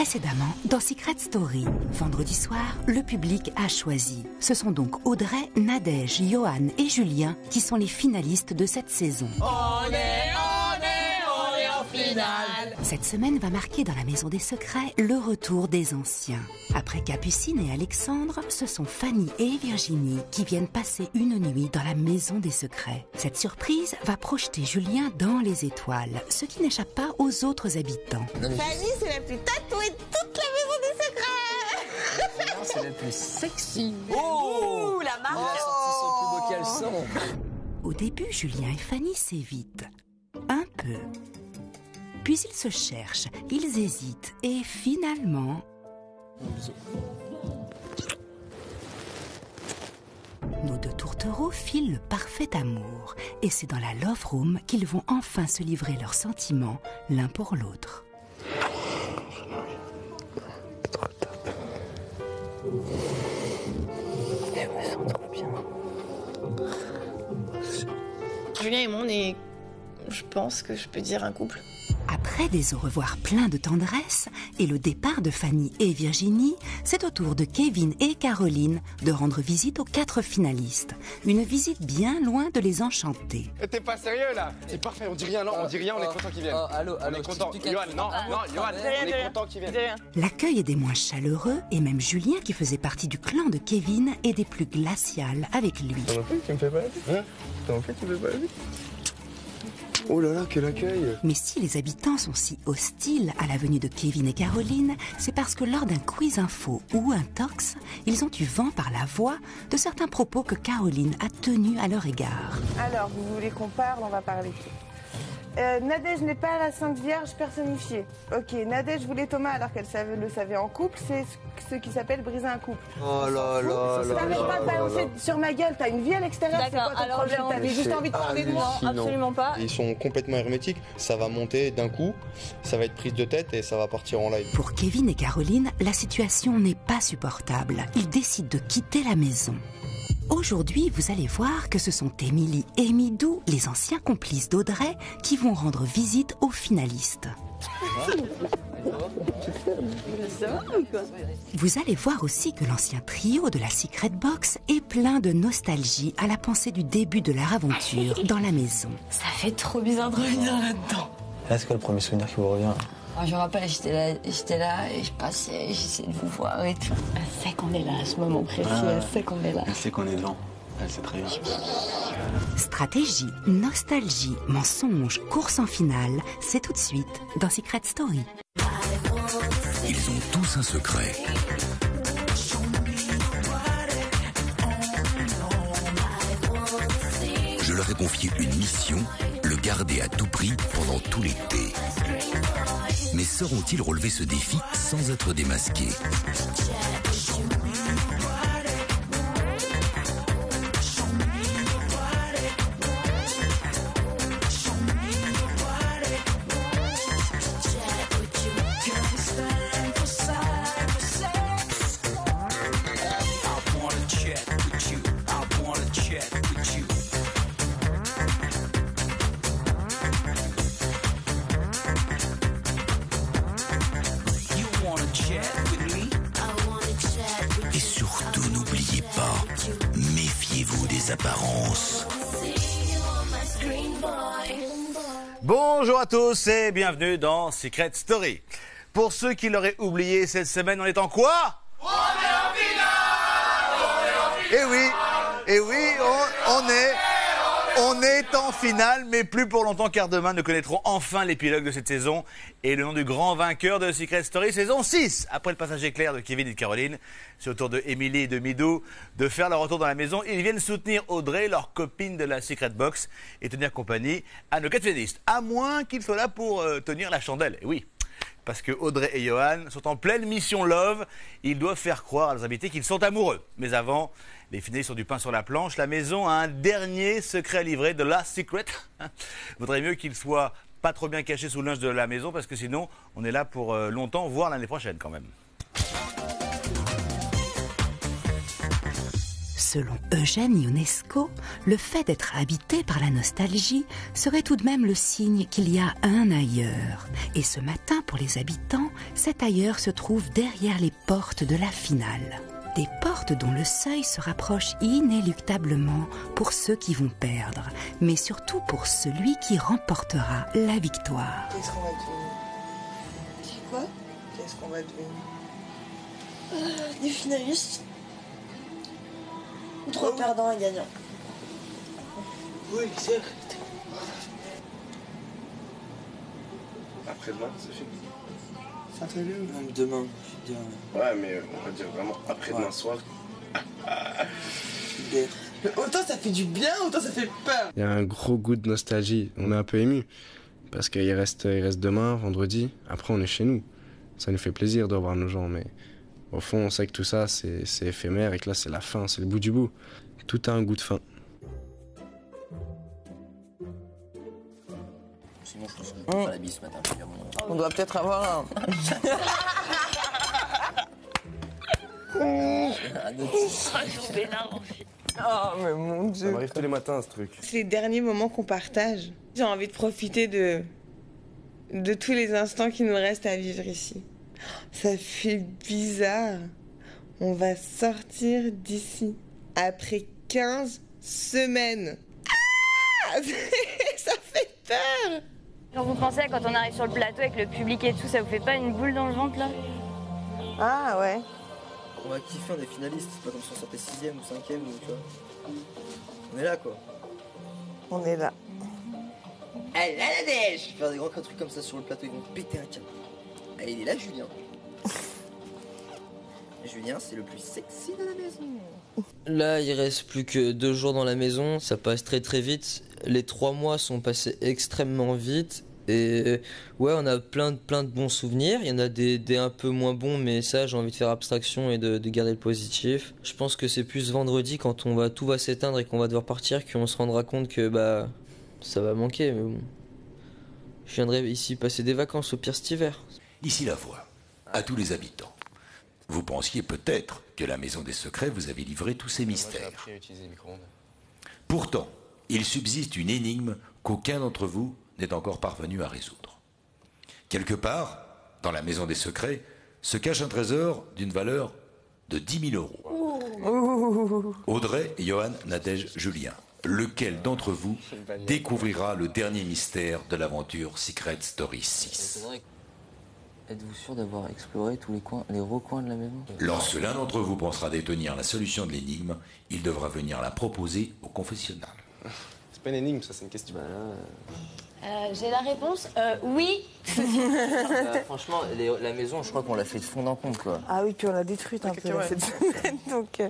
Précédemment, dans Secret Story, vendredi soir, le public a choisi. Ce sont donc Audrey, Nadège, Johan et Julien qui sont les finalistes de cette saison. On est en finale. Cette semaine va marquer dans la Maison des Secrets le retour des anciens. Après Capucine et Alexandre, ce sont Fanny et Virginie qui viennent passer une nuit dans la Maison des Secrets. Cette surprise va projeter Julien dans les étoiles, ce qui n'échappe pas aux autres habitants. Fanny, c'est la plus tatouée de toute la Maison des Secrets. C'est la plus sexy. Oh, la marque. Il a sorti son plus beau caleçon. Au début, Julien et Fanny s'évitent. Un peu. Puis ils se cherchent, ils hésitent et finalement... Nos deux tourtereaux filent le parfait amour et c'est dans la Love Room qu'ils vont enfin se livrer leurs sentiments l'un pour l'autre. Elle me sent trop bien. Julien et moi, on est, je pense que je peux dire, un couple. Après des au revoir pleins de tendresse et le départ de Fanny et Virginie, c'est au tour de Kevin et Caroline de rendre visite aux 4 finalistes. Une visite bien loin de les enchanter. T'es pas sérieux là? C'est parfait, on dit rien, non, on dit rien, on est content qu'ils viennent. Allô, On est content. Johan, non, Johan, on est content qu'ils viennent. L'accueil est des moins chaleureux et même Julien, qui faisait partie du clan de Kevin, est des plus glaciales avec lui. T'en as fait, tu me fais pas la vie? Hein? T'en as fait, tu me fais pas la vie? Oh là là, quel accueil! Mais si les habitants sont si hostiles à la venue de Kevin et Caroline, c'est parce que lors d'un quiz info ou un tox, ils ont eu vent par la voix de certains propos que Caroline a tenus à leur égard. Alors, vous voulez qu'on parle? On va parler. Nadège n'est pas la Sainte Vierge personnifiée. Ok, Nadège voulait Thomas alors qu'elle le savait en couple, c'est ce qui s'appelle briser un couple. Oh là là là. T'arrêtes pas de balancer sur ma gueule, t'as une vie à l'extérieur, c'est quoi ton problème? T'avais juste envie de parler de moi. Absolument pas. Ils sont complètement hermétiques, ça va monter d'un coup, ça va être prise de tête et ça va partir en live. Pour Kevin et Caroline, la situation n'est pas supportable. Ils décident de quitter la maison. Aujourd'hui, vous allez voir que ce sont Émilie et Midou, les anciens complices d'Audrey, qui vont rendre visite aux finalistes. Vous allez voir aussi que l'ancien trio de la Secret Box est plein de nostalgie à la pensée du début de leur aventure dans la maison. Ça fait trop bizarre de revenir là-dedans. Là, c'est quoi le premier souvenir qui vous revient? Je me rappelle, j'étais là et je passais, j'essayais de vous voir et tout. Elle sait qu'on est là à ce moment précis, elle sait qu'on est là. Elle sait qu'on est devant, elle sait très bien. Stratégie, nostalgie, mensonge, course en finale, c'est tout de suite dans Secret Story. Ils ont tous un secret. Je leur ai confié une mission, le garder à tout prix pendant tout l'été. Mais sauront-ils relever ce défi sans être démasqués? Et surtout, n'oubliez pas, méfiez-vous des apparences. Bonjour à tous et bienvenue dans Secret Story. Pour ceux qui l'auraient oublié, cette semaine, on est en quoi? On est en finale! Eh oui, on est en finale, mais plus pour longtemps car demain nous connaîtrons enfin l'épilogue de cette saison et le nom du grand vainqueur de Secret Story saison 6. Après le passage éclair de Kevin et de Caroline, c'est au tour de Émilie et de Midou de faire leur retour dans la maison. Ils viennent soutenir Audrey, leur copine de la Secret Box, et tenir compagnie à nos 4 finalistes. À moins qu'ils soient là pour tenir la chandelle. Et oui, parce que Audrey et Johan sont en pleine mission love. Ils doivent faire croire à leurs invités qu'ils sont amoureux. Mais avant, les finalistes ont du pain sur la planche. La maison a un dernier secret à livrer, de la secret. Vaudrait mieux qu'il soit pas trop bien caché sous le linge de la maison, parce que sinon, on est là pour longtemps, voire l'année prochaine quand même. Selon Eugène Ionesco, le fait d'être habité par la nostalgie serait tout de même le signe qu'il y a un ailleurs. Et ce matin, pour les habitants, cet ailleurs se trouve derrière les portes de la finale. Des portes dont le seuil se rapproche inéluctablement pour ceux qui vont perdre, mais surtout pour celui qui remportera la victoire. Qu'est-ce qu'on va devenir? C'est quoi? Qu'est-ce qu'on va devenir? Des finalistes. Ou 3 perdants et gagnants. Oui, certes. Après-demain, c'est fini. Ça fait mieux. Même demain, je veux dire. Ouais, mais on va dire vraiment après-demain soir. Autant ça fait du bien, autant ça fait peur. Il y a un gros goût de nostalgie. On est un peu ému. Parce qu'il reste demain, vendredi. Après, on est chez nous. Ça nous fait plaisir de revoir nos gens. Mais au fond, on sait que tout ça, c'est éphémère et que là, c'est la fin, c'est le bout du bout. Tout a un goût de fin. Sinon, je pense qu'on peut faire la bise ce matin. On doit peut-être avoir un. Oh mais mon Dieu. Ça m'arrive tous les matins, ce truc. C'est les derniers moments qu'on partage. J'ai envie de profiter de tous les instants qui nous restent à vivre ici. Ça fait bizarre. On va sortir d'ici après 15 semaines. Ah ça fait peur. Quand vous pensez à quand on arrive sur le plateau avec le public et tout, ça vous fait pas une boule dans le ventre là? Ah ouais. On va kiffer, on est finaliste. C'est pas comme si on sortait 6ème ou 5ème ou tu vois. On est là quoi. On est là. Allez, la neige! Je vais faire des grands trucs comme ça sur le plateau, ils vont péter un câble. Allez, il est là, Julien. Julien, c'est le plus sexy de la maison. Là, il reste plus que 2 jours dans la maison. Ça passe très très vite. Les 3 mois sont passés extrêmement vite. Et ouais, on a plein de bons souvenirs. Il y en a des un peu moins bons, mais ça, j'ai envie de faire abstraction et de garder le positif. Je pense que c'est plus vendredi, quand tout va s'éteindre et qu'on va devoir partir, qu'on se rendra compte que bah ça va manquer. Mais bon, je viendrai ici passer des vacances au pire cet hiver. Ici la voix, à tous les habitants. Vous pensiez peut-être que la Maison des Secrets vous avait livré tous ces mystères. Pourtant, il subsiste une énigme qu'aucun d'entre vous n'est encore parvenu à résoudre. Quelque part, dans la Maison des Secrets, se cache un trésor d'une valeur de 10 000 €. Audrey, Johan, Nadège, Julien, lequel d'entre vous découvrira le dernier mystère de l'aventure Secret Story 6? Êtes-vous sûr d'avoir exploré tous les recoins de la maison? Lorsque l'un d'entre vous pensera détenir la solution de l'énigme, il devra venir la proposer au confessionnal. C'est pas une énigme, ça, c'est une question. J'ai la réponse, oui. Franchement, la maison, je crois qu'on l'a fait de fond en comble, quoi. Ah oui, puis on l'a détruite un peu là, cette semaine, donc...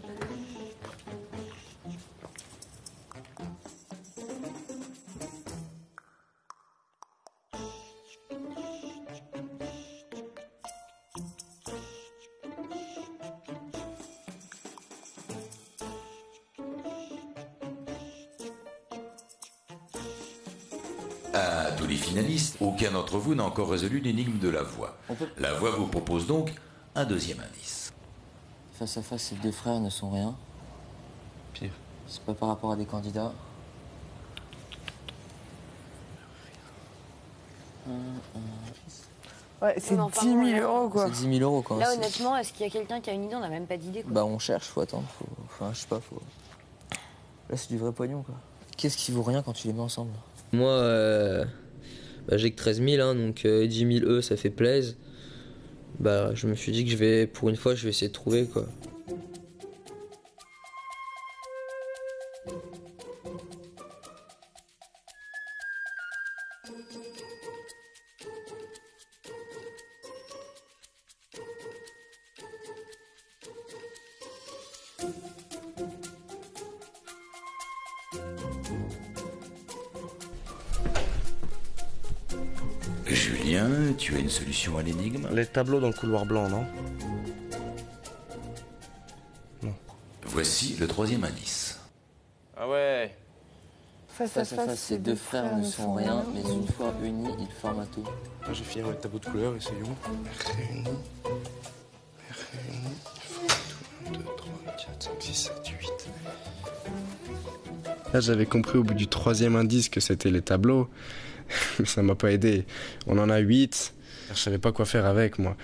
À tous les finalistes, aucun d'entre vous n'a encore résolu l'énigme de la voix. La voix vous propose donc un deuxième indice. Face à face, ces 2 frères ne sont rien. Pire. C'est pas par rapport à des candidats. Ouais, c'est 10 000 € quoi. C'est 10 000 € quoi. Là, honnêtement, est-ce qu'il y a quelqu'un qui a une idée? On n'a même pas d'idée quoi. Bah, on cherche, faut attendre. Enfin, je sais pas, Là, c'est du vrai pognon quoi. Qu'est-ce qui vaut rien quand tu les mets ensemble? Moi, j'ai que 13 000, hein, donc 10 000 ça fait plaisir. Bah, je me suis dit que pour une fois, je vais essayer de trouver quoi. Julien, tu as une solution à l'énigme? Les tableaux dans le couloir blanc, non? Non. Voici le troisième indice. Ah ouais. Face à face, ces 2 frères ne sont rien, mais une fois unis, ils forment un tout. Là, j'ai fini le tableau de couleurs, essayons. Réunis. 1, 2, 3, 4, 5, 6, 7, 8. Là, j'avais compris au bout du 3e indice que c'était les tableaux. Ça m'a pas aidé. On en a 8. Je savais pas quoi faire avec, moi.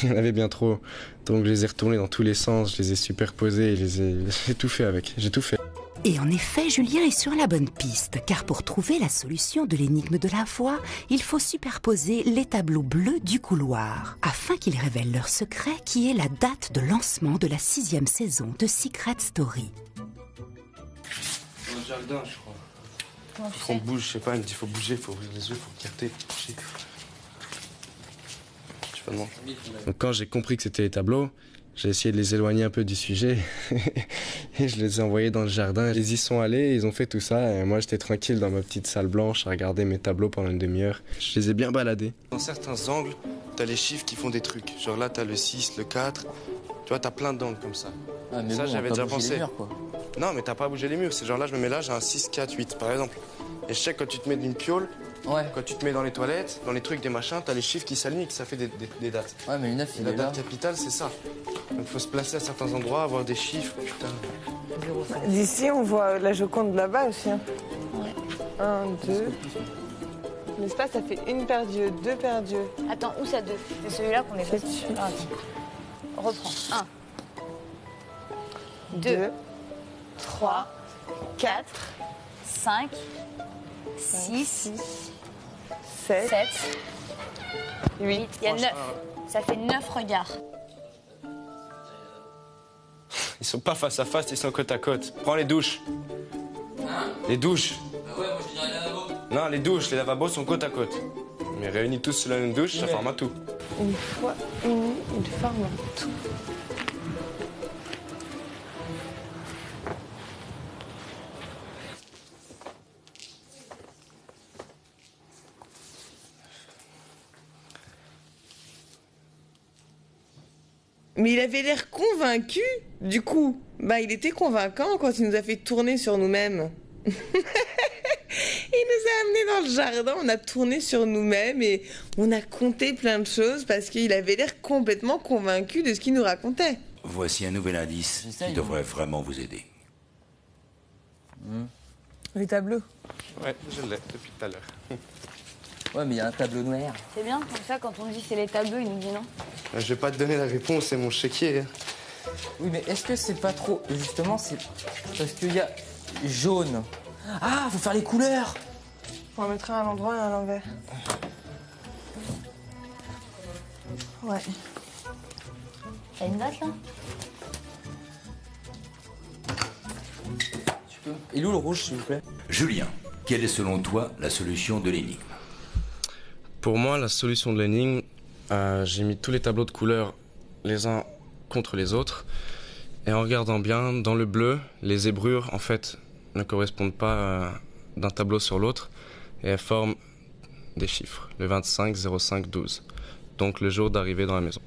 Il y en avait bien trop. Donc je les ai retournés dans tous les sens, je les ai superposés, j'ai tout fait avec. J'ai tout fait. Et en effet, Julien est sur la bonne piste, car pour trouver la solution de l'énigme de la voix, il faut superposer les tableaux bleus du couloir, afin qu'ils révèlent leur secret qui est la date de lancement de la 6e saison de Secret Story. Dans le jardin, je crois. Comment tu Faut qu'on sais bouge, je sais pas, il me dit faut bouger, faut ouvrir les yeux, faut regarder, faut bouger. Je sais pas demander. Donc quand j'ai compris que c'était les tableaux, j'ai essayé de les éloigner un peu du sujet et je les ai envoyés dans le jardin. Ils y sont allés, ils ont fait tout ça et moi j'étais tranquille dans ma petite salle blanche à regarder mes tableaux pendant une demi-heure. Je les ai bien baladés. Dans certains angles, t'as les chiffres qui font des trucs. Genre là, t'as le 6, le 4. Tu vois, t'as plein d'angles comme ça. Ah, mais ça, bon, j'avais on va déjà pas bouger pensé. les murs, quoi. Non, mais t'as pas bougé les murs. C'est genre là, je me mets là, j'ai un 6, 4, 8 par exemple. Et je sais que quand tu te mets d'une piole, quand tu te mets dans les toilettes, dans les trucs, des machins, t'as les chiffres qui s'alignent et que ça fait des dates. Ouais, mais le 9, Et il la est là. date capitale, c'est ça. Donc il faut se placer à certains endroits, avoir des chiffres. Putain. D'ici, on voit la Joconde là-bas aussi. Hein. Ouais. 1, 2. N'est-ce pas, ça fait une paire d'yeux, 2 paires d'yeux. Attends, où ça 2? C'est celui-là qu'on est passé. Ah, ok. Reprends. 1, 2, 3, 4, 5, 6, 7, 8. Il y a 9. Ça fait 9 regards. Ils sont pas face à face, ils sont côte à côte. Prends les douches. Les douches. Ah ouais, moi je dirais lavabo. Non, les douches, les lavabos sont côte à côte. Mais réunis tous sur la même douche, ça forme un tout. Une fois unis, ils forment un tout. Mais il avait l'air convaincu, du coup. Bah, il était convaincant quand il nous a fait tourner sur nous-mêmes. Il nous a amenés dans le jardin, on a tourné sur nous-mêmes et on a compté plein de choses parce qu'il avait l'air complètement convaincu de ce qu'il nous racontait. Voici un nouvel indice qui devrait vraiment vous aider. Les tableaux. Ouais, je l'ai depuis tout à l'heure. Ouais, mais il y a un tableau noir. C'est bien, comme ça, quand on dit c'est les tableaux, il nous dit non. Je vais pas te donner la réponse, c'est mon chéquier. Oui, mais est-ce que c'est pas trop... Justement, c'est parce qu'il y a jaune. Ah, faut faire les couleurs. On en mettra à l'endroit et à l'envers. Ouais. T'as une date, là? Il est où le rouge, s'il vous plaît? Julien, quelle est selon toi la solution de l'énigme? Pour moi, la solution de l'énigme, j'ai mis tous les tableaux de couleurs les uns contre les autres. Et en regardant bien, dans le bleu, les zébrures, en fait, ne correspondent pas d'un tableau sur l'autre. Et elles forment des chiffres, le 25, 05, 12. Donc le jour d'arrivée dans la maison.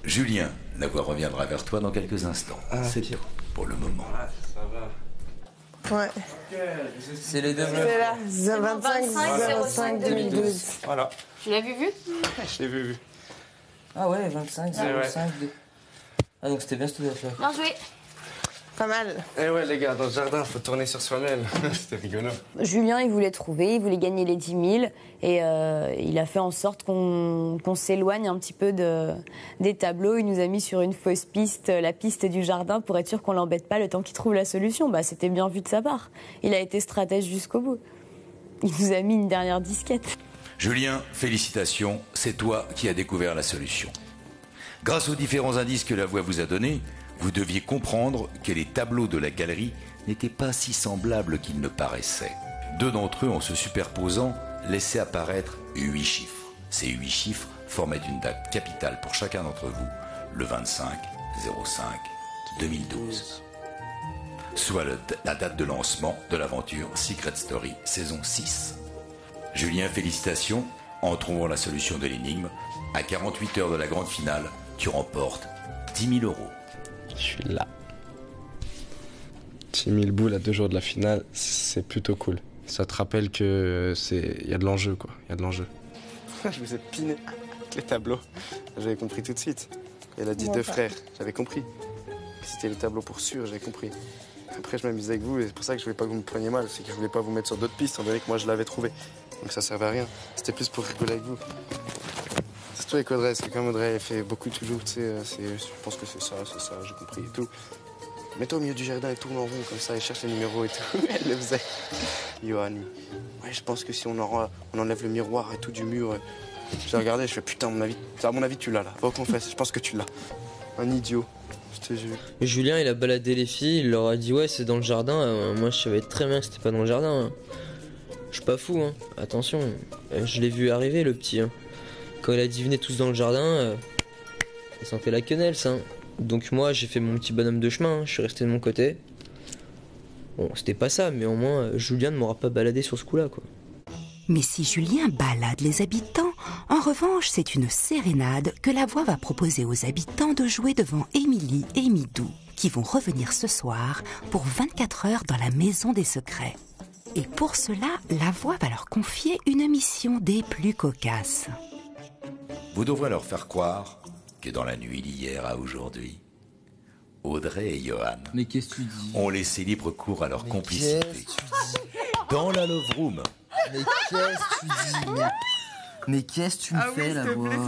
Julien, la voix reviendra vers toi dans quelques instants. C'est tout pour le moment. Ça va. Ouais. C'est les deux bleus. C'est là, 25, 05, 2012. Voilà. Tu l'as vu? Je l'ai vu. Ah ouais, 25, 05, 2. Ah, donc c'était bien ce là. Bien joué. Pas mal. Eh ouais, les gars, dans le jardin, faut tourner sur soi-même. C'était rigolo. Julien, il voulait trouver, il voulait gagner les 10 000 et il a fait en sorte qu'on s'éloigne un petit peu des tableaux. Il nous a mis sur une fausse piste, la piste du jardin, pour être sûr qu'on l'embête pas le temps qu'il trouve la solution. Bah, c'était bien vu de sa part. Il a été stratège jusqu'au bout. Il nous a mis une dernière disquette. Julien, félicitations, c'est toi qui as découvert la solution. Grâce aux différents indices que la voix vous a donnés, vous deviez comprendre que les tableaux de la galerie n'étaient pas si semblables qu'ils ne paraissaient. Deux d'entre eux, en se superposant, laissaient apparaître 8 chiffres. Ces 8 chiffres formaient une date capitale pour chacun d'entre vous, le 25 05 2012. Soit la date de lancement de l'aventure Secret Story saison 6. Julien, félicitations. En trouvant la solution de l'énigme, à 48 heures de la grande finale, tu remportes 10 000 €. Je suis là. 10 000 boules à 2 jours de la finale, c'est plutôt cool. Ça te rappelle que il y a de l'enjeu, quoi. Il y a de l'enjeu. Je vous ai piné les tableaux. J'avais compris tout de suite. Elle a dit 2 frères. J'avais compris. C'était le tableau pour sûr, j'ai compris. Après, je m'amusais avec vous et c'est pour ça que je voulais pas que vous me preniez mal. C'est que je voulais pas vous mettre sur d'autres pistes, étant donné que moi je l'avais trouvé. Donc ça servait à rien. C'était plus pour rigoler avec vous. C'est tout avec Audrey, c'est comme Audrey, elle fait beaucoup toujours, tu sais. Je pense que c'est ça, j'ai compris et tout. Mets-toi au milieu du jardin et tourne en rond comme ça et cherche les numéros et tout. Elle le faisait. Johan, ouais, je pense que si on enlève le miroir et tout du mur. J'ai regardé, je fais putain, à mon avis tu l'as là. Va au confesse, je pense que tu l'as. Un idiot. Je te jure. Julien, il a baladé les filles, il leur a dit ouais, c'est dans le jardin. Moi, je savais très bien que c'était pas dans le jardin. Je suis pas fou, hein. Attention. Je l'ai vu arriver, le petit. Quand il a dit venez tous dans le jardin, il sentait la quenelle, ça. Donc moi, j'ai fait mon petit bonhomme de chemin. Je suis resté de mon côté. Bon, c'était pas ça, mais au moins, Julien ne m'aura pas baladé sur ce coup-là, quoi. Mais si Julien balade les habitants, en revanche, c'est une sérénade que la voix va proposer aux habitants de jouer devant Émilie et Midou, qui vont revenir ce soir pour 24 heures dans la maison des secrets. Et pour cela, la voix va leur confier une mission des plus cocasses. Vous devrez leur faire croire que dans la nuit d'hier à aujourd'hui, Audrey et Johan ont laissé libre cours à leur complicité. Dans la Love Room. Mais qu'est-ce que tu dis? Mais qu'est-ce que tu me fais là,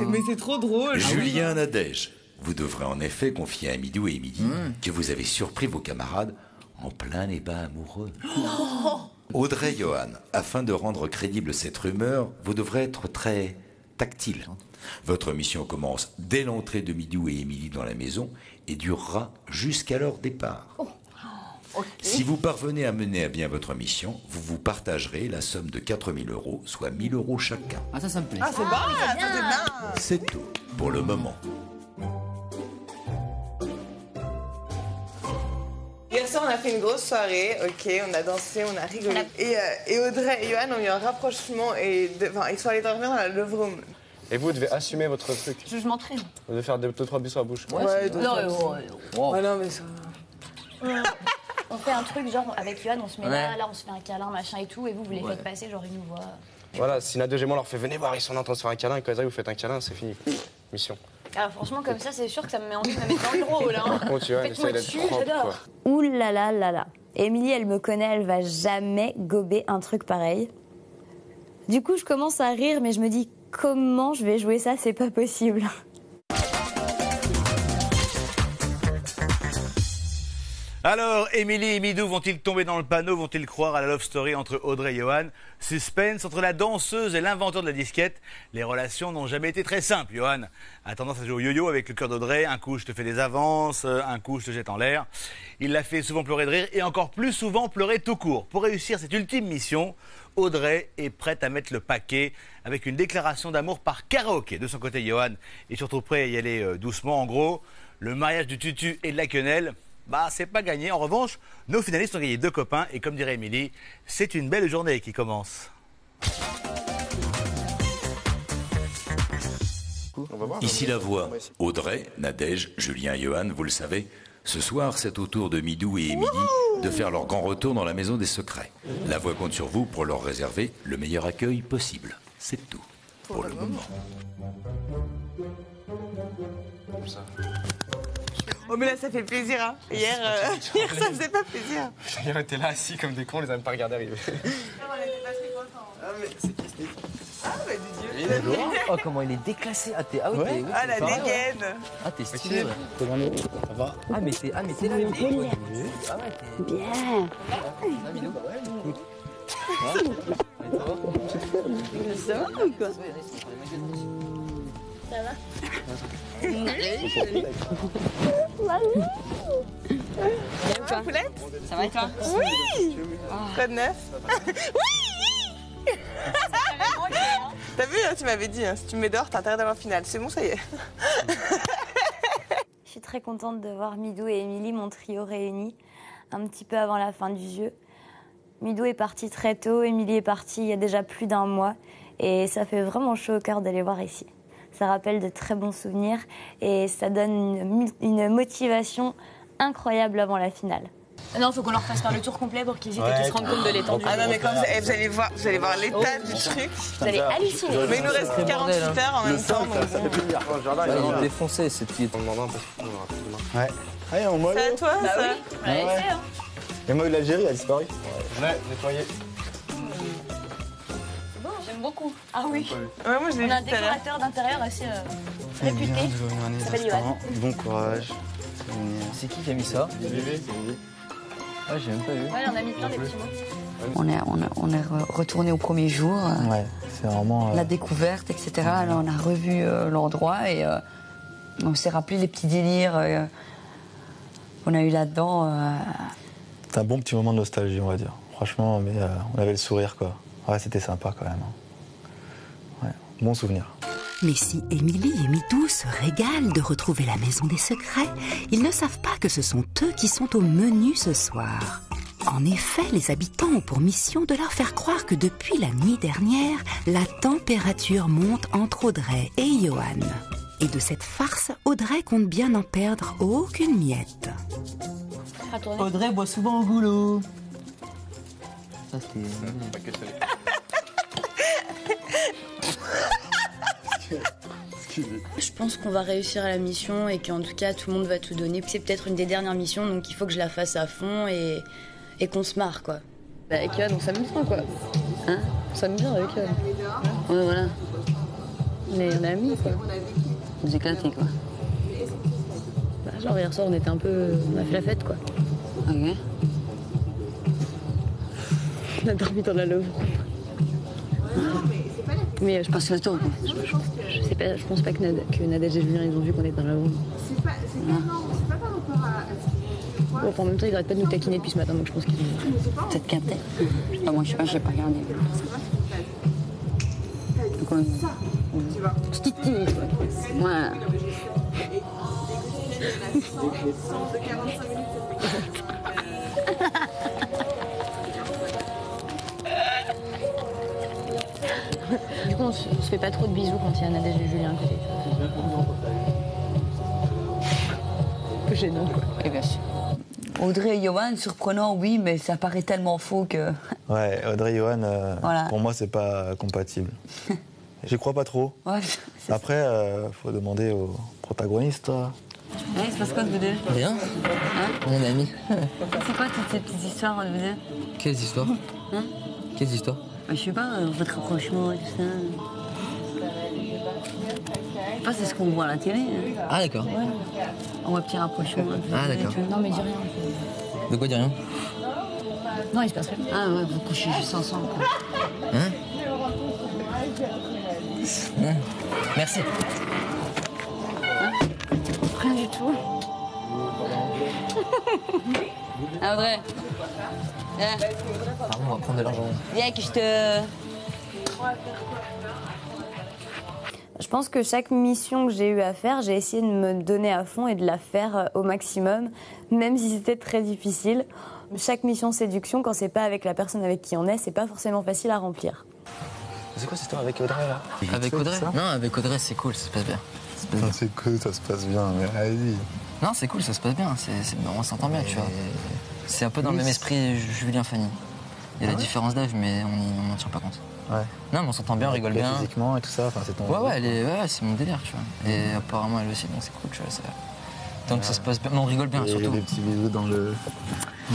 Mais c'est trop drôle. Julien Nadège, vous devrez en effet confier à Midou et Émilie que vous avez surpris vos camarades en plein débat amoureux. Audrey et Johan, afin de rendre crédible cette rumeur, vous devrez être très tactile. Votre mission commence dès l'entrée de Midou et Émilie dans la maison et durera jusqu'à leur départ. Okay. Si vous parvenez à mener à bien votre mission, vous vous partagerez la somme de 4 000 €, soit 1 000 € chacun. Ah, ça me plaît. Ah, c'est bon, ça, c'est bien. C'est tout pour le moment. Hier soir, on a fait une grosse soirée, ok, on a dansé, on a rigolé. Et Audrey et Johan ont eu un rapprochement et ils sont allés dormir dans la Love Room. Et vous devez assumer votre truc. Je m'entraîne. Vous devez faire 2-3 bisous à la bouche. Ouais, non, mais ça... On fait un truc genre avec Johan, on se met là, on se fait un câlin, machin et tout, et vous les faites passer, genre ils nous voient. Voilà, si Nadia et moi leur fait venez voir, ils sont en train de se faire un câlin, et quand vous faites un câlin, c'est fini. Mission. Alors franchement, comme ça, c'est sûr que ça me met envie de me mettre dans le rôle. Hein. Par contre, tu vois, Faites-moi d'être dessus, propre, j'adore. quoi. Ouh là là là là. Émilie, elle me connaît, elle va jamais gober un truc pareil. Du coup, je commence à rire, mais je me dis comment je vais jouer ça, c'est pas possible. Alors, Émilie et Midou vont-ils tomber dans le panneau? Vont-ils croire à la love story entre Audrey et Johan? Suspense entre la danseuse et l'inventeur de la disquette. Les relations n'ont jamais été très simples. Johan a tendance à jouer au yo-yo avec le cœur d'Audrey. Un coup, je te fais des avances, un coup, je te jette en l'air. Il l'a fait souvent pleurer de rire et encore plus souvent pleurer tout court. Pour réussir cette ultime mission, Audrey est prête à mettre le paquet avec une déclaration d'amour par karaoké. De son côté, Johan est surtout prêt à y aller doucement. En gros, le mariage du tutu et de la quenelle, c'est pas gagné. En revanche, nos finalistes ont gagné 2 copains et comme dirait Émilie, c'est une belle journée qui commence. Ici la voix. Audrey, Nadège, Julien et Johan, vous le savez, ce soir c'est au tour de Midou et Émilie de faire leur grand retour dans la maison des secrets. La voix compte sur vous pour leur réserver le meilleur accueil possible. C'est tout pour le moment. Comme ça. Oh mais là ça fait plaisir hein. Hier ça faisait pas plaisir. Hier on était là assis comme des cons, on les a même pas regardés arriver. On était pas très contents. Ah mais c'est casse-tête. Ah bah Didier. Oh comment il est déclassé. Ah t'es ah la dégaine. Ah t'es stylé. Ça va? Ah mais t'es là. Ah ouais t'es Bien. Ça va ou quoi? Ça va? Poulette? Ça va et toi? Oui! Quoi de neuf? Oui! T'as vu, tu m'avais dit, si tu me mets dehors, t'as intérêt d'aller en finale. C'est bon, ça y est. Je suis très contente de voir Midou et Émilie, mon trio réuni, un petit peu avant la fin du jeu. Midou est partie très tôt, Émilie est partie il y a déjà plus d'1 mois. Et ça fait vraiment chaud au cœur d'aller voir ici. Ça rappelle de très bons souvenirs et ça donne une motivation incroyable avant la finale. Non, faut qu'on leur fasse faire le tour complet pour qu'ils se rendent compte de l'étendue. Ah non, mais comme ça, vous allez voir l'état du truc. Vous allez halluciner. Mais il nous reste 48 heures en même temps. Il est défoncé, cette fille. Ouais. Allez, on molle. C'est à toi, Bah ça. oui, on l'a laissé, hein. Et moi, l'Algérie a disparu. Ouais, nettoyé. J'aime beaucoup. Ah oui. Ouais, moi, je l'ai On a un vu tout à l'heure. décorateur d'intérieur assez réputé. Il s'appelle Yoann. Bon courage. C'est qui a mis ça? Ah, j'ai même pas vu. Ouais, on a mis plein des petits mots. On est retourné au premier jour. Ouais, c'est vraiment. La découverte, etc. Là, on a revu l'endroit et on s'est rappelé les petits délires qu'on a eu là-dedans. C'est un bon petit moment de nostalgie, on va dire. Franchement, mais on avait le sourire, quoi. Ouais, c'était sympa quand même. Ouais, bon souvenir. Mais si Émilie et Midou se régalent de retrouver la maison des secrets, ils ne savent pas que ce sont eux qui sont au menu ce soir. En effet, les habitants ont pour mission de leur faire croire que depuis la nuit dernière, la température monte entre Audrey et Yoann. Et de cette farce, Audrey compte bien n'en perdre aucune miette. Audrey boit souvent au goulot. Ça, c'était... Je pense qu'on va réussir à la mission et qu'en tout cas tout le monde va tout donner. C'est peut-être une des dernières missions, donc il faut que je la fasse à fond et qu'on se marre, quoi. Avec Yoann, on s'amuse bien, quoi. Hein, on s'amuse bien avec Yoann. Ouais, voilà. On est amis, quoi. On s'est éclaté, quoi. Bah, genre hier soir, on a fait la fête, quoi. Ok. On a dormi dans la Louvre. Mais je pense que c'est le quoi. Je sais pas, je pense pas que Nadège et Julien ils ont vu qu'on est dans la Louvre. C'est pas par rapport à bon, enfin, en même temps, ils arrêtent pas de nous taquiner depuis ce matin, donc je pense qu'ils ont peut-être capté. Enfin, moi, je sais pas, j'ai pas regardé. Quoi petite timide, quoi. Voilà. Du coup, on se fait pas trop de bisous quand il y a Nadège et Julien à côté. Un peu gênant, quoi. Et bien sûr. Audrey et Yoann, surprenant, oui, mais ça paraît tellement faux que... Ouais, Audrey et Yoann, Voilà. pour moi, c'est pas compatible. J'y crois pas trop. Ouais, après, faut demander aux protagonistes. Ouais, il se passe quoi de vous deux? Rien. Hein? Mon ami. C'est quoi toutes ces petites histoires de vous deux? Quelles histoires? Hein? Quelles histoires? Je sais pas, votre rapprochement et tout ça. Je sais pas, c'est ce qu'on voit à la télé. Hein. Ah, d'accord. Ouais. On voit petit rapprochement. Ah, d'accord. Non, mais dis rien. De quoi, dis rien? Non, il se passe rien. Ah ouais, vous couchez juste ensemble, quoi. Hein? Merci. Hein? Rien du tout. Ah, Audrey. Viens. Pardon, on va prendre de l'argent. Viens que je te... Je pense que chaque mission que j'ai eu à faire, j'ai essayé de me donner à fond et de la faire au maximum, même si c'était très difficile. Chaque mission séduction, quand c'est pas avec la personne avec qui on est, c'est pas forcément facile à remplir. C'est quoi cette histoire avec Audrey, là? Avec Audrey? Non, avec Audrey, c'est cool, ça se passe bien. C'est cool, ça se passe bien, mais allez-y. Non, c'est cool, ça se passe bien. On s'entend bien, tu vois. C'est un peu dans le même esprit Julien-Fanny. Il y a la différence d'âge, mais on n'en tient pas compte. Ouais. Non, mais on s'entend bien, on rigole bien. Physiquement et tout ça, c'est ton... Ouais, c'est mon délire, tu vois. Et apparemment, elle aussi, donc c'est cool, tu vois. Donc ça se passe bien, mais on rigole bien, et surtout. des petits bisous dans le...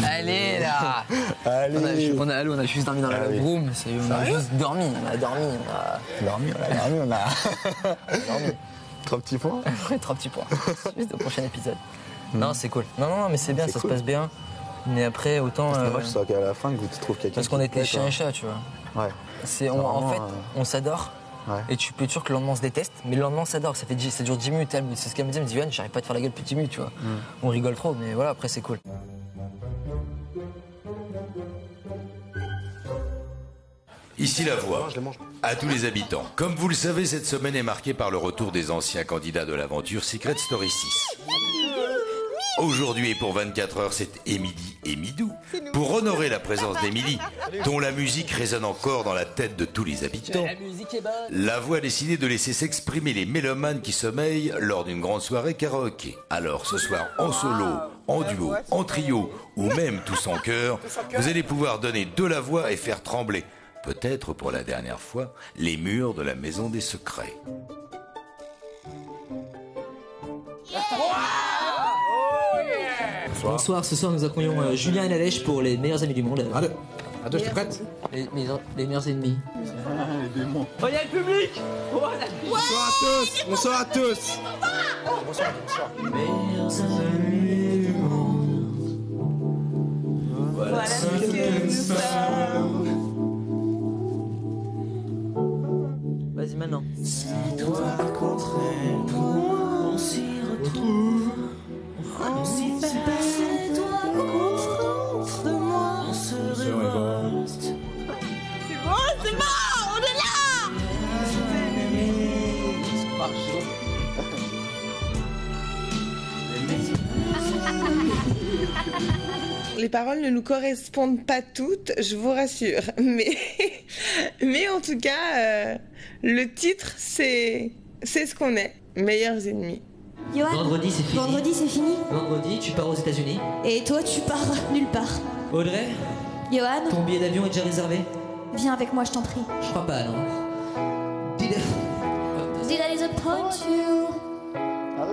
Allez, là. Allez. On a juste dormi dans la room. On a juste dormi, on a dormi. On a... dormi. 3 petits points? Ouais, 3 petits points. Juste au prochain épisode. Non, c'est cool. Non, mais c'est bien, ça cool. se passe bien. Mais après, autant... C'est dommage qu'à la fin, que tu trouves quelqu'un. Parce qu'on était chien et chat, tu vois. Ouais. En fait, on s'adore. Ouais. Et tu peux être sûr que le lendemain on se déteste, mais le lendemain on s'adore. Ça dure 10 minutes. C'est ce qu'elle me dit. Elle me dit, Yoann, j'arrive pas à te faire la gueule plus de 10 minutes, tu vois. On rigole trop, mais voilà, après c'est cool. Ici la voix à tous les habitants. Comme vous le savez, cette semaine est marquée par le retour des anciens candidats de l'aventure Secret Story 6. Aujourd'hui et pour 24 heures, c'est Émilie et Midou. Pour honorer la présence d'Émilie, dont la musique résonne encore dans la tête de tous les habitants, la voix a décidé de laisser s'exprimer les mélomanes qui sommeillent lors d'une grande soirée karaoké. Alors ce soir, en solo, en duo, en trio ou même tous en chœur, vous allez pouvoir donner de la voix et faire trembler, peut-être pour la dernière fois, les murs de la Maison des Secrets. Bonsoir, ce soir nous accueillons Julien et Nadège pour les meilleurs amis du monde. À deux, t'es prête? Les meilleurs ennemis. Les démons. Oh, il y a le public! Bonsoir à tous! Bonsoir à tous! Bonsoir, bonsoir. Meilleurs amis du monde. Voilà ce que nous sommes. Vas-y maintenant. C'est toi contre moi, on s'y retrouve. On s'y perd. C'est toi contre moi, on se révolte. C'est bon, on est là. Les paroles ne nous correspondent pas toutes, je vous rassure. Mais en tout cas, le titre, c'est ce qu'on est. Meilleurs ennemis. Johan, Vendredi, c'est fini. Vendredi, c'est fini. Vendredi, tu pars aux États-Unis. Et toi, tu pars nulle part. Audrey, Johan, ton billet d'avion est déjà réservé? viens avec moi, je t'en prie. Je crois pas, non. Did I disappoint you?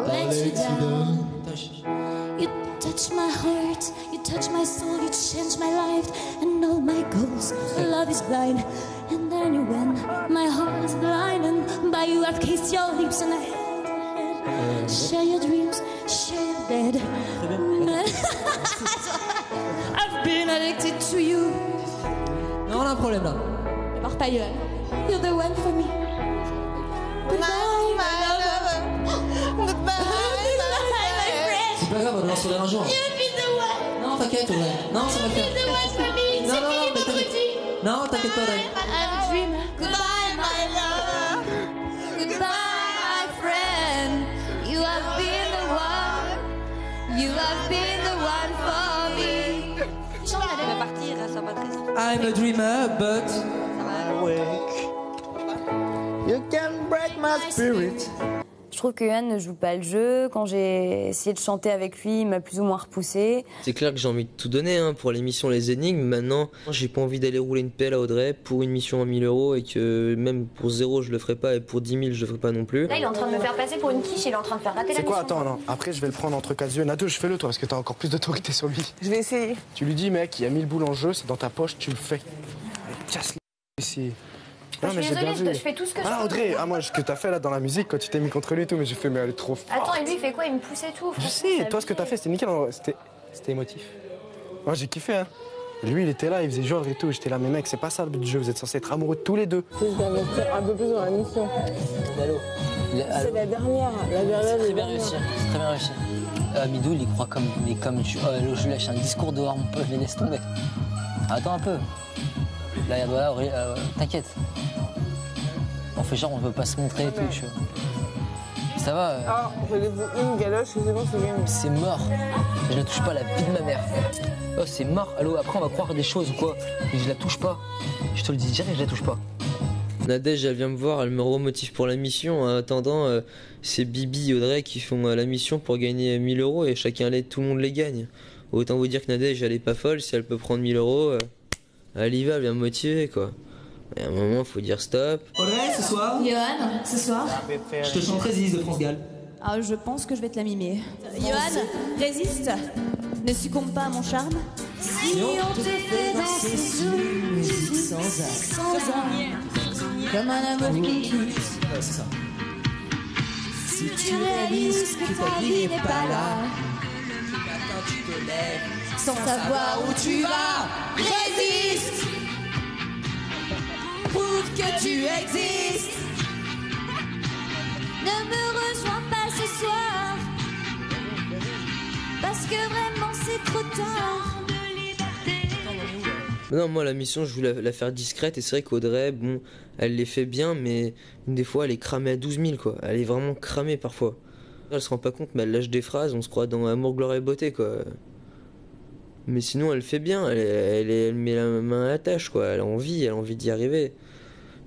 Let you down. You touch my heart, you touch my soul, you change my life and all my goals. Love is blind, and then you went. My heart is blinded by you. I've kissed your lips and I share your dreams, share your bed. I've been addicted to you. Non, on a un problème là. Ne pars pas, Johan. You're the one for me. Goodbye, my lover. Goodbye, my friend. C'est pas grave, on va en sourire un jour. You'll be the one. Non, t'inquiète, Audrey. Non, ça va le faire. You'll be the one for me. Non, non, non, mais t'inquiète. Non, t'inquiète pas, Audrey. I'm a dreamer. Goodbye, my lover. Goodbye, my friend. You have been the one. You have been the one for me. Elle va partir, ça va très vite. I'm a dreamer, but You can break my spirit. Je trouve que Johan ne joue pas le jeu. Quand j'ai essayé de chanter avec lui, il m'a plus ou moins repoussé. C'est clair que j'ai envie de tout donner pour l'émission Les Énigmes. Maintenant, j'ai pas envie d'aller rouler une pelle à Audrey pour une mission à 1000 € et que même pour 0 je le ferai pas et pour 10 000 je le ferai pas non plus. Là, il est en train de me faire passer pour une quiche, il est en train de faire rater la C'est quoi? mission. Attends, non. Après, je vais le prendre entre quatre yeux. Nado, je fais-le toi parce que t'as encore plus d'autorité sur lui. Je vais essayer. Tu lui dis, mec, il y a 1000 boules en jeu, c'est dans ta poche, tu le fais. Casse-le ici. Je suis désolée, je fais tout ce que je Ah, peux. Audrey, moi, ce que t'as fait là dans la musique, quand tu t'es mis contre lui et tout, mais j'ai fait, mais elle est trop forte. Attends, et lui, il fait quoi? Il me poussait tout. Je sais, toi, ce que t'as fait, c'était nickel. C'était émotif. Moi, j'ai kiffé, hein. Lui, il était là, il faisait genre et tout. J'étais là, mais mec, c'est pas ça le but du jeu. Vous êtes censés être amoureux tous les deux. Je dois investir un peu plus dans la mission. C'est la dernière. C'est très bien réussi. C'est très bien réussi. Midou, il y croit comme tu. Je lâche un discours dehors, mon pote, je les laisse tomber. Attends un peu. Là, voilà, t'inquiète. On fait genre, on veut pas se montrer et tout, tu vois. Ça va. Ah, relève-vous une galoche, c'est bon, c'est gagné. C'est mort. Je ne touche pas la vie de ma mère. Oh, c'est mort. Allô, après, on va croire des choses ou quoi. Et je la touche pas. Je te le dis direct, je la touche pas. Nadège, elle vient me voir, elle me remotive pour la mission. En attendant, c'est Bibi et Audrey qui font la mission pour gagner 1000 € et chacun tout le monde les gagne. Autant vous dire que Nadège, elle est pas folle. Si elle peut prendre 1000 €, elle y va, elle vient me motiver, quoi. Et à un moment, faut dire stop. Audrey, ce soir, Johan, ce soir, je te chanterai Zizi de France Gall. ah, je pense que je vais te la mimer. Johan, résiste. Ne succombe pas à mon charme. Si on te fait danser sous musique sans âme, comme un amour qui quitte. Ouais, c'est ça. Si tu réalises que ta vie n'est pas là, Tu te lèves sans savoir où tu vas, résiste. Prouve que tu existes. Ne me rejoins pas ce soir, parce que vraiment c'est trop tard. Non, moi la mission je voulais la faire discrète et c'est vrai qu'Audrey, bon, elle les fait bien mais des fois elle est cramée à 12 000 quoi. Elle est vraiment cramée parfois. Elle se rend pas compte mais elle lâche des phrases, on se croit dans Amour, gloire et beauté quoi. Mais sinon elle fait bien, elle met la main à la tâche quoi. Elle a envie d'y arriver.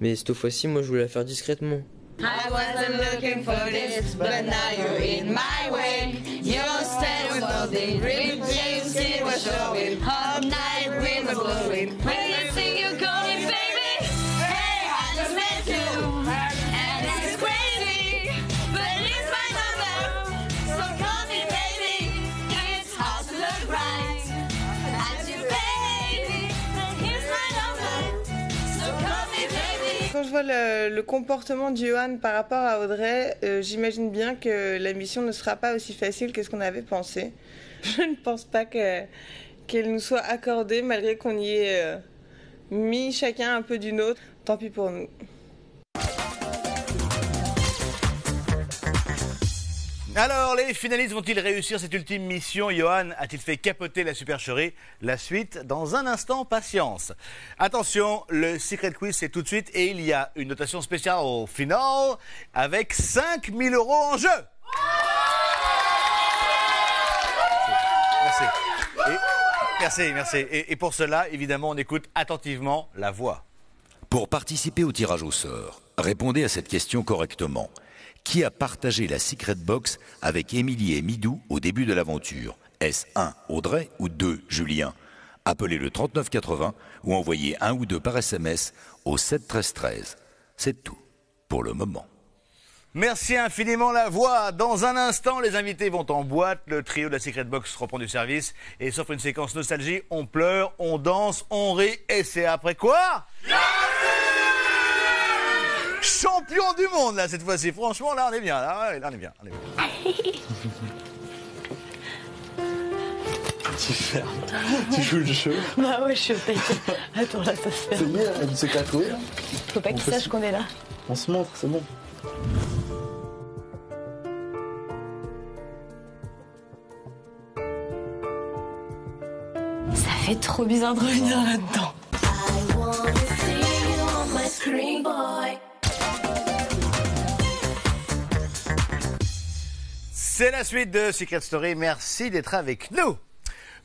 Mais cette fois-ci moi je voulais la faire discrètement. I wasn't looking for this, but now you're in my way. Your style was nothing, ripped jeans, it was showing. All night we were blowing. When you think you call me baby, hey, I just met you, and it's crazy, but it's my number, so call me baby. It's hard to look right at you, baby, but here's my number, so call me baby. Quand je vois le comportement de Johan par rapport à Audrey, j'imagine bien que la mission ne sera pas aussi facile que ce qu'on avait pensé. Je ne pense pas qu'elle nous soit accordée, malgré qu'on y ait mis chacun un peu du nôtre. Tant pis pour nous. Alors, les finalistes vont-ils réussir cette ultime mission? Johan a-t-il fait capoter la supercherie? La suite dans un instant, patience. Attention, le Secret Quiz c'est tout de suite et il y a une notation spéciale au final avec 5 000 € en jeu. Merci. Et pour cela, évidemment, on écoute attentivement la voix. Pour participer au tirage au sort, répondez à cette question correctement. Qui a partagé la Secret Box avec Émilie et Midou au début de l'aventure? Est-ce 1, Audrey ou 2, Julien? Appelez le 3980 ou envoyez 1 ou 2 par SMS au 7 13 13. C'est tout pour le moment. Merci infiniment la voix. Dans un instant, les invités vont en boîte. Le trio de la Secret Box reprend du service. Et sauf une séquence nostalgie, on pleure, on danse, on rit. Et c'est après quoi? Champion du monde là cette fois-ci. Franchement là on est bien. Là on est bien. Tu fermes. Tu joues le jeu. Bah ouais, je suis au taquet. Attends, là, ça se fait. C'est bien, elle s'est tatouée là. Faut pas qu'il sache qu'on est là. On se montre, c'est bon. Ça fait trop bizarre de revenir là-dedans. I wanna see you on my screen, boy. C'est la suite de Secret Story. Merci d'être avec nous.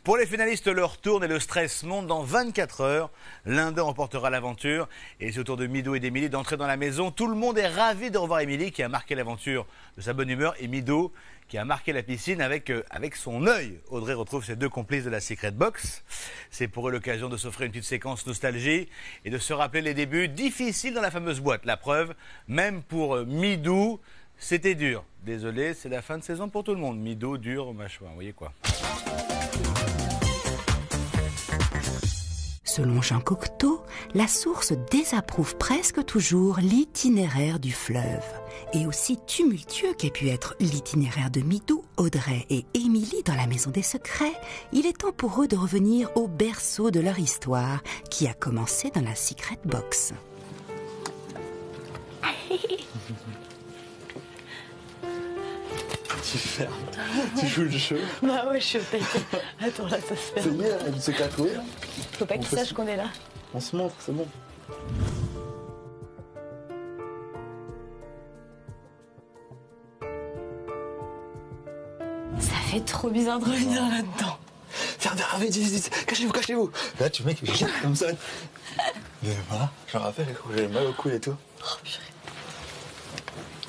Pour les finalistes, leur tourne et le stress monte dans 24 heures. L'un d'eux remportera l'aventure. Et c'est au tour de Midou et d'Émilie d'entrer dans la maison. Tout le monde est ravi de revoir Émilie qui a marqué l'aventure de sa bonne humeur. Et Midou qui a marqué la piscine avec son œil. Audrey retrouve ses deux complices de la Secret Box. C'est pour eux l'occasion de s'offrir une petite séquence nostalgie et de se rappeler les débuts difficiles dans la fameuse boîte. La preuve, même pour Midou, c'était dur. Désolé, c'est la fin de saison pour tout le monde. Midou, dur, machin, vous voyez quoi. Selon Jean Cocteau, la source désapprouve presque toujours l'itinéraire du fleuve. Et aussi tumultueux qu'ait pu être l'itinéraire de Midou, Audrey et Émilie dans la Maison des Secrets, il est temps pour eux de revenir au berceau de leur histoire qui a commencé dans la Secret Box. Tu fermes. Tu joues le jeu. Bah ouais, je suis au taquet. Attends, là, ça se fait. C'est bien, elle s'est tatouée là. Faut pas qu'il sache qu'on est là. On se montre, c'est bon. Ça fait trop bizarre de revenir là-dedans. Ferme, vite, cachez-vous. Là, tu mec, comme ça. Mais voilà, je me rappelle, j'avais mal au cou et tout. Oh purée.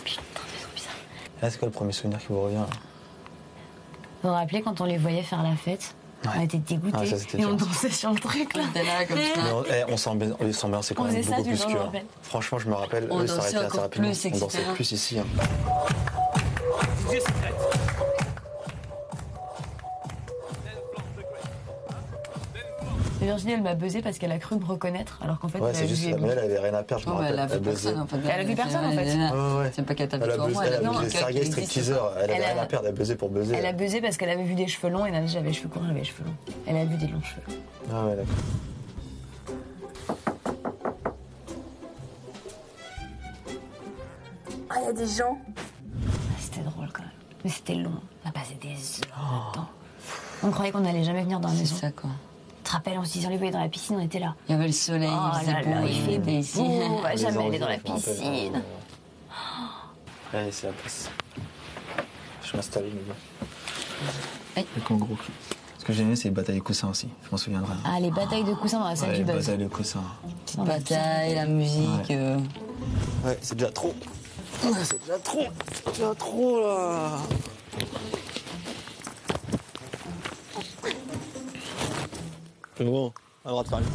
Putain, c'est trop bizarre. Là, c'est quoi le premier souvenir qui vous revient là? Vous vous rappelez quand on les voyait faire la fête? Ouais. On était dégoûtés et on dansait sur le truc là. On s'ambiançait quand même beaucoup plus que. Franchement, je me rappelle, on eux, ça dansait arrêtait assez encore rapidement. plus, On dansait plus ici. Hein. Virginie, elle m'a buzzé parce qu'elle a cru me reconnaître, alors qu'en fait, ouais, c'est juste ça. Mais elle avait rien à perdre, je me rappelle. Elle a vu personne en fait. Elle a vu personne en fait. Ouais. C'est pas qu'elle t'a vu Elle a toi, moi. buzzé, elle a buzzé Sergei Stripteaseur. Elle avait rien à perdre, elle a buzzé pour buzzer. Elle a buzzé parce qu'elle avait vu des cheveux longs et elle a dit j'avais les cheveux courts, j'avais les cheveux longs. Elle a vu des longs cheveux. Ah ouais, d'accord. Ah, il y a des gens. C'était drôle quand même. Mais c'était long. On a passé des heures de temps. On croyait qu'on n'allait jamais venir dans la maison. C'est ça quoi. Tu te rappelles, on se disait on les voyait dans la piscine, on était là. Il y avait le soleil, il faisait beau, il fait ici. on va jamais aller dans la piscine. Allez, c'est la place. Je m'installe maintenant. Le kangourou. Ce que j'ai aimé, c'est les batailles de coussins aussi. Je m'en souviendrai. Ah, les batailles de coussins dans la salle du buzz. Les batailles de coussins. Petite bataille, la musique. Ouais, c'est déjà trop. C'est déjà trop là. C'est bon, on a le droit de faire mieux.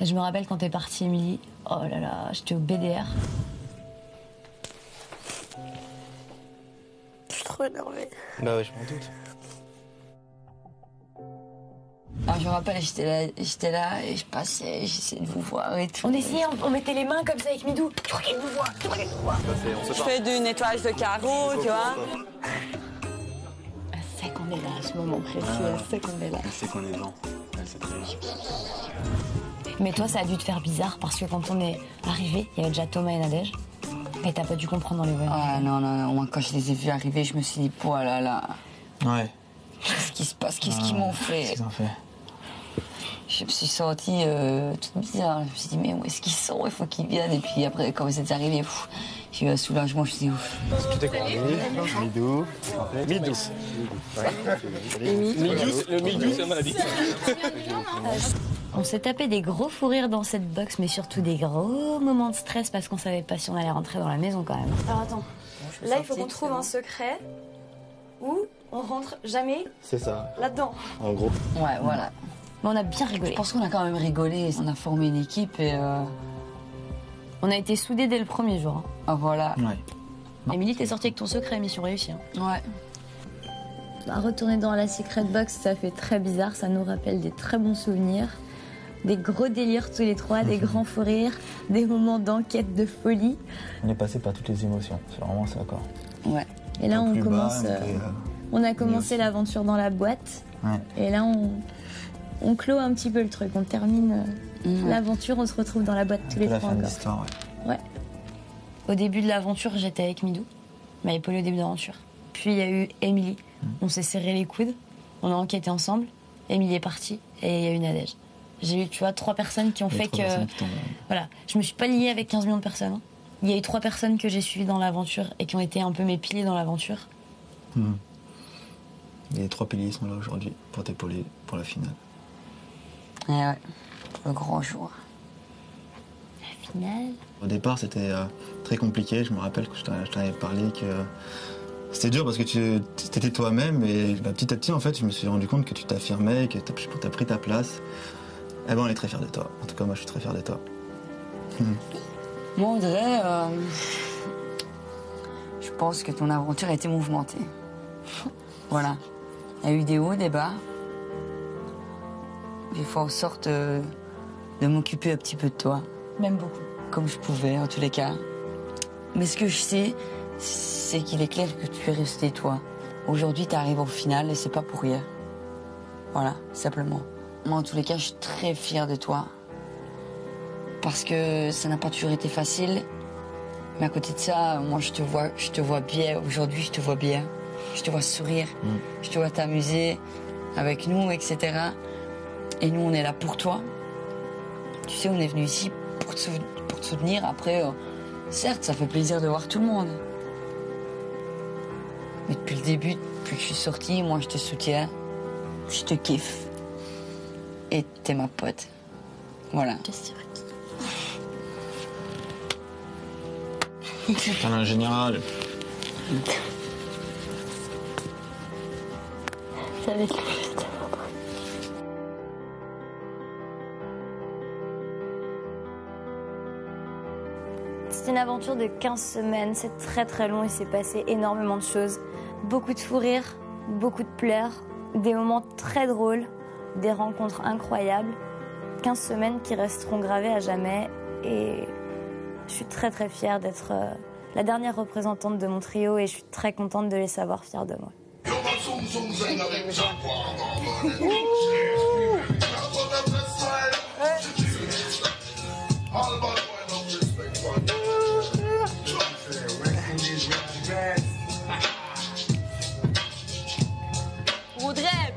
Et je me rappelle quand t'es partie, Émilie. Oh là là, j'étais au BDR. Je suis trop énervée. Bah ouais, je m'en doute. Alors, je me rappelle, j'étais là et je passais, j'essayais de vous voir et tout. On essayait, on mettait les mains comme ça avec Midou. Tu crois qu'elle nous voit, Je fais du nettoyage de carreaux, tu vois. Elle sait qu'on est là à ce moment précis, elle sait qu'on est là. Elle sait qu'on est devant. Elle sait très bien. Mais toi, ça a dû te faire bizarre parce que quand on est arrivé, il y avait déjà Thomas et Nadège. Et t'as pas dû comprendre dans les voyages. Ah non, moi quand je les ai vus arriver, je me suis dit, oh là là. Ouais. Qu'est-ce qui se passe? Qu'est-ce qu'ils m'ont fait? Qu'est-ce qu'ils ont fait? Je me suis sentie toute bizarre. Je me suis dit, mais où est-ce qu'ils sont? Il faut qu'ils viennent. Et puis après, quand vous êtes arrivés, j'ai eu un soulagement. Je me suis dit, ouf. Tu t'es quoi? Midou. Midou. Le Midou, c'est une maladie. On s'est tapé des gros fous rires dans cette box, mais surtout des gros moments de stress parce qu'on savait pas si on allait rentrer dans la maison quand même. Alors attends, là il faut qu'on trouve un secret où on rentre jamais C'est ça. là-dedans. En gros. Ouais, voilà. Mais on a bien rigolé. Je pense qu'on a quand même rigolé. On a formé une équipe et... On a été soudés dès le premier jour. Hein. Ah voilà. Ouais. Émilie, t'es sortie avec ton secret, mission réussie. Hein. Ouais. Bah, retourner dans la secret box, ça fait très bizarre. Ça nous rappelle des très bons souvenirs. Des gros délires tous les trois, des grands fous rires, des moments d'enquête de folie. On est passé par toutes les émotions, c'est vraiment ça quoi. Ouais. Et là, on commence. On a commencé aussi. l'aventure dans la boîte. Ouais. Et là, on clôt un petit peu le truc. On termine l'aventure, on se retrouve dans la boîte tous les la trois fin de encore. l'histoire, ouais. Ouais. Au début de l'aventure, j'étais avec Midou, mais pas au début de l'aventure. Puis il y a eu Émilie. On s'est serré les coudes, on a enquêté ensemble. Émilie est partie et il y a eu Nadège. J'ai eu, tu vois, 3 personnes qui ont fait que... Voilà, je me suis pas liée avec 15 millions de personnes. Il y a eu 3 personnes que j'ai suivies dans l'aventure et qui ont été un peu mes piliers dans l'aventure. Les 3 piliers sont là aujourd'hui pour t'épauler pour la finale. Et ouais, le grand jour. La finale. Au départ, c'était très compliqué. Je me rappelle que je t'en avais parlé que c'était dur parce que tu étais toi-même et petit à petit, en fait, je me suis rendu compte que tu t'affirmais, que tu as pris ta place. Eh ben, on est très fiers de toi. En tout cas, moi, je suis très fier de toi. Moi, Audrey, je pense que ton aventure a été mouvementée. Voilà. Il y a eu des hauts, des bas. J'ai fait en sorte de m'occuper un petit peu de toi. Même beaucoup. Comme je pouvais, en tous les cas. Mais ce que je sais, c'est qu'il est clair que tu es resté toi. Aujourd'hui, tu arrives au final et c'est pas pour rien. Voilà, simplement. Moi, en tous les cas, je suis très fière de toi. Parce que ça n'a pas toujours été facile. Mais à côté de ça, moi, je te vois bien. Aujourd'hui, je te vois bien. Je te vois sourire. Je te vois t'amuser avec nous, etc. Et nous, on est là pour toi. Tu sais, on est venu ici pour te soutenir. Après, certes, ça fait plaisir de voir tout le monde. Mais depuis le début, depuis que je suis sortie, moi, je te soutiens. Je te kiffe. Et t'es ma pote. Voilà. T'es un général. Ça va être juste. C'est une aventure de 15 semaines, c'est très très long, il s'est passé énormément de choses. Beaucoup de fous rires, beaucoup de pleurs, des moments très drôles, des rencontres incroyables. 15 semaines qui resteront gravées à jamais et je suis très très fière d'être la dernière représentante de mon trio et je suis très contente de les savoir fiers de moi.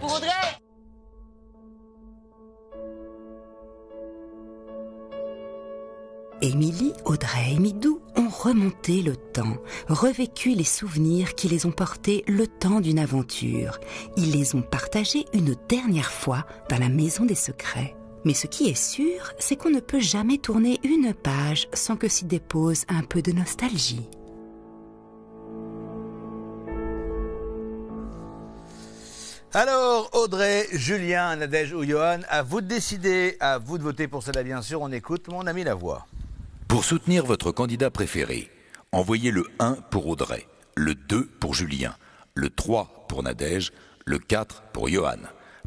Pour Audrey. Émilie, Audrey et Midou ont remonté le temps, revécu les souvenirs qui les ont portés le temps d'une aventure. Ils les ont partagés une dernière fois dans la maison des secrets. Mais ce qui est sûr, c'est qu'on ne peut jamais tourner une page sans que s'y dépose un peu de nostalgie. Alors, Audrey, Julien, Nadège ou Johan, à vous de décider, à vous de voter pour cela, bien sûr. On écoute mon ami La Voix. Pour soutenir votre candidat préféré, envoyez le 1 pour Audrey, le 2 pour Julien, le 3 pour Nadège, le 4 pour Johan.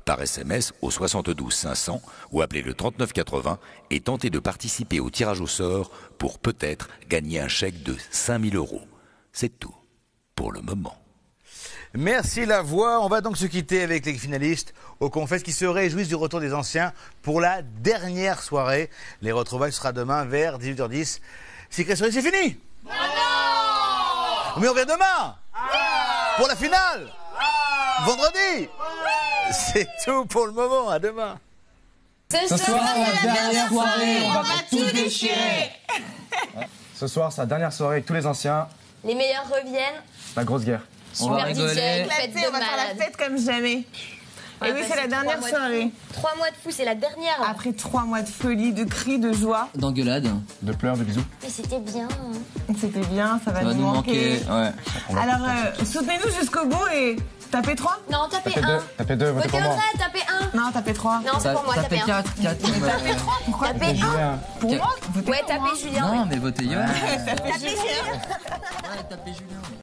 Par SMS au 72 500 ou appelez le 39 80 et tentez de participer au tirage au sort pour peut-être gagner un chèque de 5 000 €. C'est tout pour le moment. Merci La Voix. On va donc se quitter avec les finalistes au Confesse qui se réjouissent du retour des anciens pour la dernière soirée. Les retrouvailles sera demain vers 18h10. Secret Story, c'est fini. Mais on revient demain pour la finale. Vendredi. C'est tout pour le moment. À demain. Ce soir, la dernière soirée. On va tout déchirer. Ce soir, c'est la dernière soirée avec tous les anciens. Les meilleurs reviennent. La grosse guerre. On va rigoler. On va faire la fête comme jamais. Et oui, c'est la dernière soirée. 3 mois de fou, c'est la dernière. Après 3 mois de folie, de cris, de joie. D'engueulade. De pleurs, de bisous. Mais c'était bien. C'était bien, ça va nous manquer. Ouais. Alors, soutenez-nous jusqu'au bout et tapez 3. Non, tapez 1. Tapez 2, votez pour moi. Votez Audrey, tapez 1. Non, tapez 3. Non, c'est pour moi, tapez 1. 4. Tapez 3, pourquoi Tapez 1. Pour moi. Ouais, tapez Julien. Non, mais votez Johan. Tapez Julien. Tapez Julien.